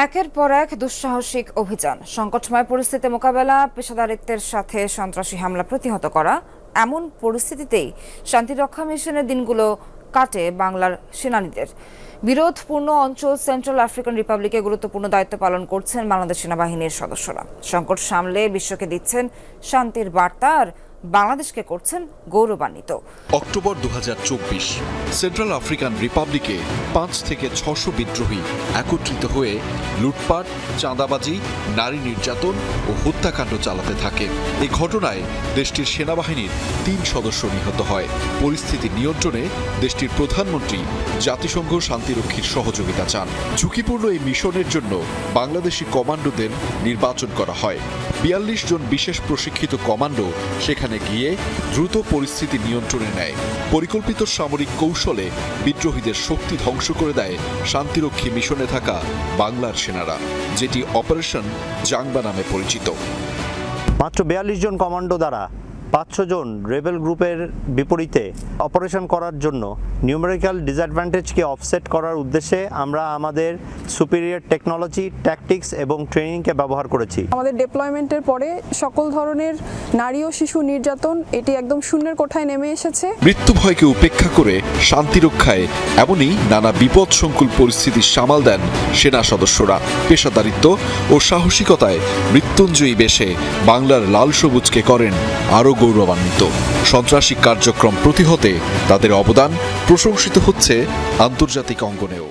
একের পর এক দুঃসাহসিক অভিযান, সংকটময় পরিস্থিতি মোকাবেলা, পেশাদারিত্বের সাথে সন্ত্রাসী হামলা প্রতিহত করা। এমন পরিস্থিতিতেই শান্তিরক্ষা মিশনের দিনগুলো কাটে বাংলার সেনানীদের। বিরোধপূর্ণ অঞ্চল সেন্ট্রাল আফ্রিকান রিপাবলিকে গুরুত্বপূর্ণ দায়িত্ব পালন করছেন বাংলাদেশ সেনাবাহিনীর সদস্যরা। সংকট সামলে বিশ্বকে দিচ্ছেন শান্তির বার্তা আর বাংলাদেশকে করছেন গৌরবান্বিত। অক্টোবর 2024 সেন্ট্রাল আফ্রিকান রিপাবলিকে 5 থেকে 600 বিদ্রোহী একত্রিত হয়ে লুটপাট, চাঁদাবাজি, নারী নির্যাতন ও হত্যাকাণ্ড চালাতে থাকে। এই ঘটনায় দেশটির সেনাবাহিনীর 3 সদস্য নিহত হয়। পরিস্থিতি নিয়ন্ত্রণে দেশটির প্রধানমন্ত্রী জাতিসংঘ শান্তিরক্ষীর সহযোগিতা চান। ঝুঁকিপূর্ণ এই মিশনের জন্য বাংলাদেশি কমান্ডোদের নির্বাচন করা হয়। 42 জন বিশেষ প্রশিক্ষিত কমান্ডো সেখানে গিয়ে দ্রুত পরিস্থিতি নিয়ন্ত্রণে নেয়। পরিকল্পিত সামরিক কৌশলে বিদ্রোহীদের শক্তি ধ্বংস করে দেয় শান্তিরক্ষী মিশনে থাকা বাংলার সেনারা, যেটি অপারেশন জাংবা নামে পরিচিত। মাত্র 42 জন কমান্ডো দ্বারা 500 জন রেবেল গ্রুপের বিপরীতে অপারেশন করার জন্য নিউমেরিক্যাল ডিসঅ্যাডভান্টেজকে অফসেট করার উদ্দেশ্যে আমরা আমাদের সুপিরিয়র টেকনোলজি, ট্যাকটিক্স এবং ট্রেনিংকে ব্যবহার করেছি। আমাদের ডিপ্লয়মেন্টের পরে সকল ধরনের নারী ও শিশু নির্যাতন এটি একদম শূন্যের কোঠায় নেমে এসেছে। মৃত্যু ভয়কে উপেক্ষা করে শান্তি রক্ষায় এমনই নানা বিপদসংকুল পরিস্থিতি সামাল দেন সেনা সদস্যরা। পেশাদারিত্ব ও সাহসিকতায় মৃত্যুঞ্জয়ী বেশে বাংলার লাল সবুজকে করেন আরও গৌরবান্বিত। সন্ত্রাসী কার্যক্রম প্রতিহতে তাদের অবদান প্রশংসিত হচ্ছে আন্তর্জাতিক অঙ্গনেও।